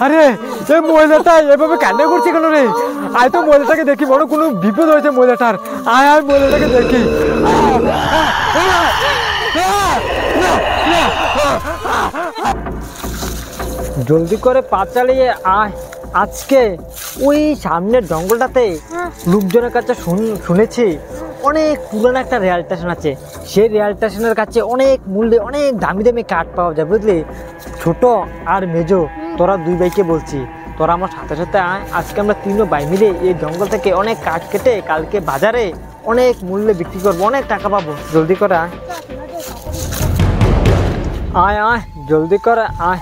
আরে এই মহিলাটা এভাবে কান্না করছে কেন রে? আয় তো মহিলাটাকে দেখি, বড় কোনো বিপদ হয়েছে মহিলাটার। আয় আয় মহিলাটাকে দেখি। জলদি করে পা চালিয়ে আয়। আজকে ওই সামনের জঙ্গলটাতে লোকজনের কাছে শুনেছি অনেক পুরনো একটা রেল স্টেশন আছে। সেই রেল স্টেশনের কাছে অনেক মূল্যে অনেক দামি দামি কাঠ পাওয়া যায়, বুঝলি? ছোট আর মেজো, তোরা দুই ভাইকে বলছি, তোরা আমার সাথে সাথে আয়। আজকে আমরা তিনও ভাই মিলে এই জঙ্গল থেকে অনেক কাঠ কেটে কালকে বাজারে অনেক মূল্যে বিক্রি করবো, অনেক টাকা পাবো। জলদি করে আয় আয় আয়, জলদি করে আয়।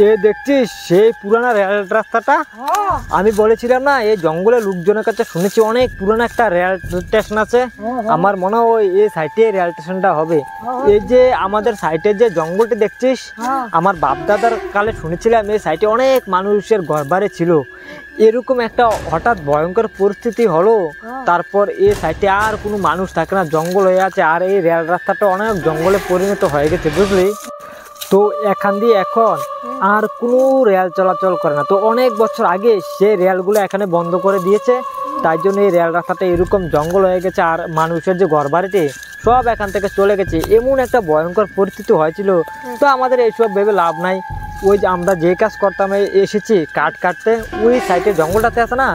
এ দেখছিস সেই পুরানা রেল রাস্তাটা? আমি বলেছিলাম না এই জঙ্গলের লোকজনের কাছে শুনেছি অনেক পুরানো একটা রেল স্টেশন আছে। আমার মনে হয় এই সাইডে রেল স্টেশনটা হবে। এই যে আমাদের সাইডে যে জঙ্গলটি দেখছিস, আমার বাপ দাদার কালে শুনেছিলাম এই সাইডে অনেক মানুষের ঘরবাড়ি ছিল। এরকম একটা হঠাৎ ভয়ঙ্কর পরিস্থিতি হলো, তারপর এই সাইডে আর কোনো মানুষ থাকে না, জঙ্গল হয়ে আছে। আর এই রেল রাস্তাটা অনেক জঙ্গলে পরিণত হয়ে গেছে, বুঝলি? তো এখান দিয়ে এখন আর কোনো রেল চলাচল করে না। তো অনেক বছর আগে সে রেলগুলো এখানে বন্ধ করে দিয়েছে, তাই জন্য এই রেল রাস্তাটা এরকম জঙ্গল হয়ে গেছে। আর মানুষের যে ঘরবাড়িটি সব এখান থেকে চলে গেছে। এমন একটা ভয়ঙ্কর পরিস্থিতি হয়েছিল। তো আমাদের এইসব ভেবে লাভ নাই। ওই যে আমরা যে কাজ করতাম, এসেছি কাঠ কাটতে। ওই সাইডে জঙ্গলটাতে আছে না,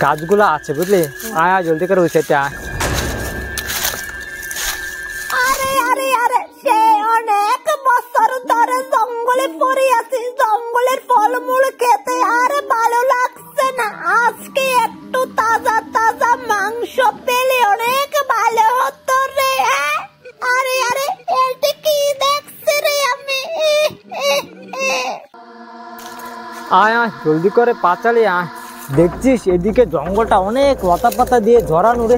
গাছগুলো আছে, বুঝলি? আয় আয় জলদি করে ওই সাইডে আয়। জঙ্গলে পড়ে আছি, জঙ্গলের ফলমূল খেতে আর ভালো লাগছে না। আজকে একটু তাজা তাজা মাংস পেলে অনেক ভালো হতো রে। আরে আরে এটা কি দেখছি রে আমি? আয় আয় জলদি করে পা চালিয়ে আয়। দেখছিস এদিকে জঙ্গলটা অনেক লতা পাতা দিয়ে জড়ানো রে।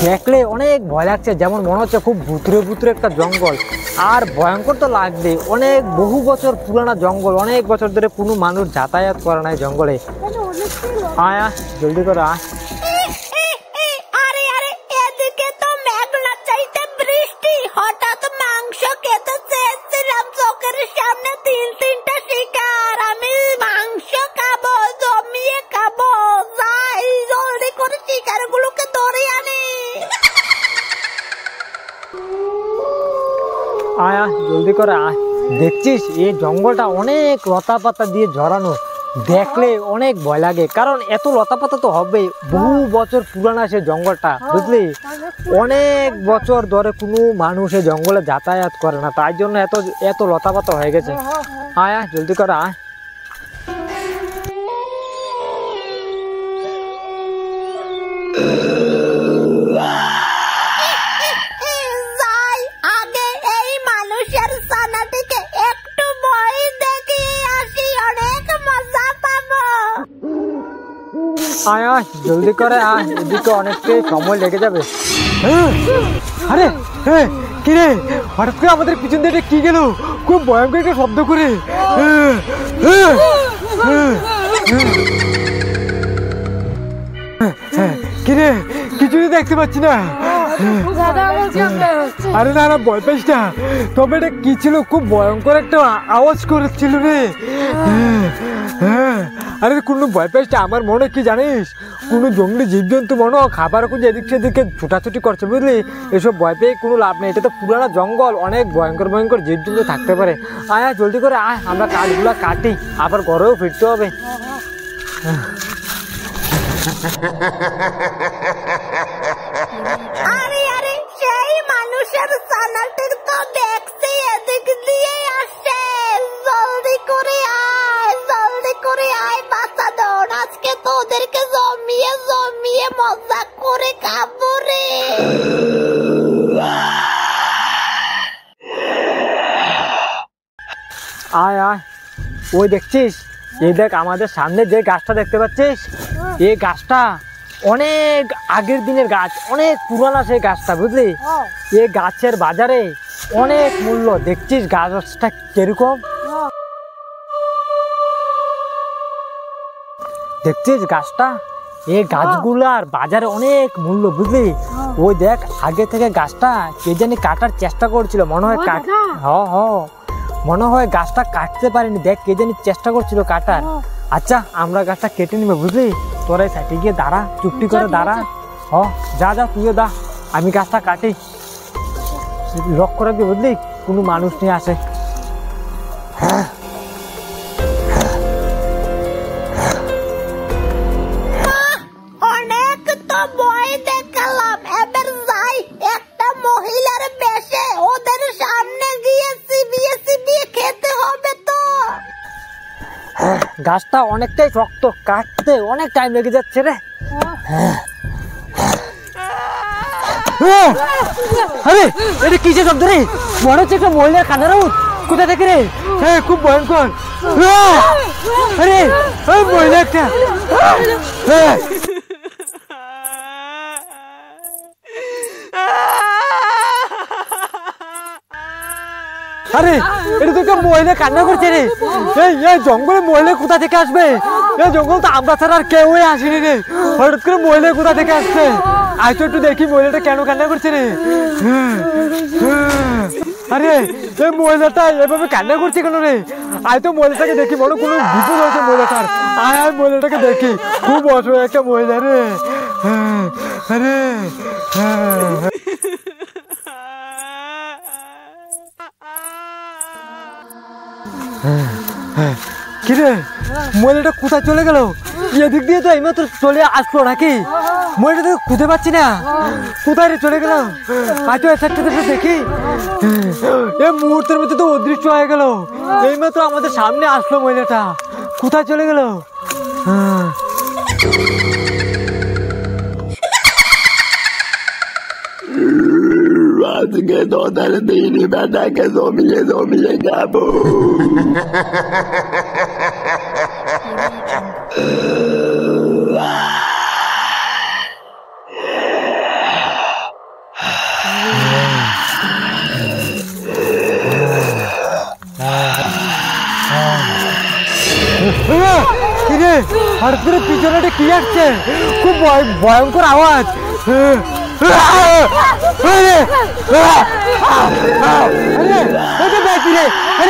দেখলে অনেক ভয় লাগছে, যেমন মনে হচ্ছে খুব ভুতুরে ভুতুরে একটা জঙ্গল। আর ভয়ঙ্কর তো লাগবে, অনেক বহু বছর পুরানা জঙ্গল, অনেক বছর ধরে কোনো মানুষ যাতায়াত করে নাই জঙ্গলে। আয় আয় জলদি করে আয়। আরে আরে এদিকে তো মেঘনা চাইতে বৃষ্টি। হঠাৎ মাংস খেতে চেয়েছিলাম, চোখের সামনে তিনটা শিকার। আমি মাংস খাবো, জমিয়ে খাবো। যাই জলদি করে শিকারগুলোকে ধরে আনি। আয় আয় জলদি করে আয়। দেখছিস এই জঙ্গলটা অনেক লতা পাতা দিয়ে জড়ানো, দেখলে অনেক ভয় লাগে। কারণ এত লতা পাতা তো হবে, বহু বছর পুরানা সে জঙ্গলটা, বুঝলি? অনেক বছর ধরে কোনো মানুষ এই জঙ্গলে যাতায়াত করে না, তাই জন্য এত এত লতা পাতা হয়ে গেছে। আয় আয় জলদি করে আয়। আয় আয় জলদি করে আয়, এদিকে অনেকটাই সময় লেগে যাবে। আরে কি রে, হঠাৎ করে আমাদের পিছন দিয়ে কি গেল? খুব ভয়ঙ্কর একটা শব্দ করে। কি রে, কিছুই দেখতে পাচ্ছি না। আরে না না, ভয় পাইস না। তবে এটা কি ছিল? খুব ভয়ঙ্কর একটা আওয়াজ করেছিল রে। আরে কোনো ভয় পাইস না। আমার মনে কি জানিস, কোনো জঙ্গলি জীবজন্তু মনে খাবার খুঁজে এদিক সেদিকে ছুটাছুটি করছে, বুঝলি? এসব ভয় পেয়ে কোনো লাভ নেই। এটা তো পুরানো জঙ্গল, অনেক ভয়ঙ্কর ভয়ঙ্কর জীবজন্তু থাকতে পারে। আয় আয় জলদি করে আয়, আমরা কাঠগুলা কাটি, আবার ঘরেও ফিরতে হবে। আরে আরে সেই মানুষের ছানাটি তো দেখছি এদিক দিয়ে আসছে। জলদি করে আয়, জলদি করে আয় বাচ্চা দৌড়। আজকে তো ওদেরকে জমিয়ে জমিয়ে মজা করে খাবো রে। আয় আয়, ওই দেখছিস, এই দেখ আমাদের সামনে যে গাছটা দেখতে পাচ্ছিস, এই গাছটা অনেক আগের দিনের গাছ, অনেক পুরানা সেই গাছটা, বুঝলি? এই গাছের বাজারে অনেক মূল্য। দেখছিস গাছটা কিরকম? দেখছিস গাছটা? এই গাছগুলার বাজারে অনেক মূল্য, বুঝলি? ওই দেখ আগে থেকে গাছটা কে জানি কাটার চেষ্টা করছিল, মনে হয় মনে হয় গাছটা কাটতে পারিনি, দেখ কে জানি চেষ্টা করছিল কাটার। আচ্ছা আমরা গাছটা কেটে নিবে বুঝলি, তোরা এই সাইডে গিয়ে দাঁড়া, চুপটি করে দাঁড়া। হ যা যা তুইও দা, আমি গাছটা কাটি। লক্ষ্য রাখবি বুঝলি, কোনো মানুষ নিয়ে আসে। অনেক তো বই দেখালাম, এবার যাই একটা মহিলার বেশে ওদের সামনে গিয়ে চিবিয়ে চিবিয়ে খেতে হবে তো। গাছটা অনেকটাই শক্ত, কাটতে অনেক টাইম লেগে যাচ্ছে রে। আরে এটা কিসের শব্দ রে? মনে হচ্ছে একটা মহিলার কান্নার আওয়াজ। কোথা থেকে রে? হ্যাঁ খুব ভয়ঙ্কর। আরে ওই মহিলা একটা। আরে এটা তো একটা মহিলা কান্না করছে রে। এই জঙ্গলে মহিলা কোথা থেকে আসবে? এই জঙ্গল তো আমরা ছাড়া আর কেউই আসেনি রে, হঠাৎ করে মহিলা কোথা থেকে আসছে? আজ একটু দেখি মহিলাটা কেন কান্না করছে রে। আরে এই মহিলাটা এভাবে কান্না করছে কেন রে? আয় তো মহিলাটাকে দেখি, মনে কোনো বিপদ হয়েছে মহিলাটার। আয় আয় মহিলাটাকে দেখি, খুব অসহায় একটা মহিলা রে। আরে কিরে মহিলাটা কোথায় চলে গেল? এদিক দিয়ে তো এইমাত্র চলে আসলো নাকি? মহিলাটা তো খুঁজে পাচ্ছি না, কোথায় রে চলে গেল? হয়তো একটা দেখি। এই মুহূর্তের মধ্যে তো অদৃশ্য হয়ে গেল, এইমাত্র আমাদের সামনে আসলো মহিলাটা, কোথায় চলে গেল? আজকে তোদের দিন বেটাকে জমিয়ে জমিয়ে যাবো। কিরে হঠাৎ করে পিছনে কি আসছে? খুব ভয়ঙ্কর আওয়াজ।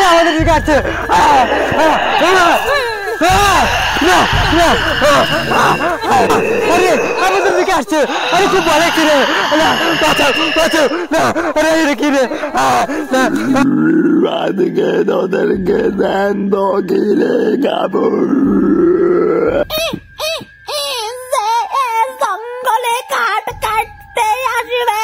আমাদের দিকে আসছে। আমাদের দিকে আসছে। আরে খুব ভয় লাগছে রে। কি রে? আজকে তোদেরকে জ্যান্ত গিলে খাবো। জঙ্গলে কাঠ কাটতে আসবে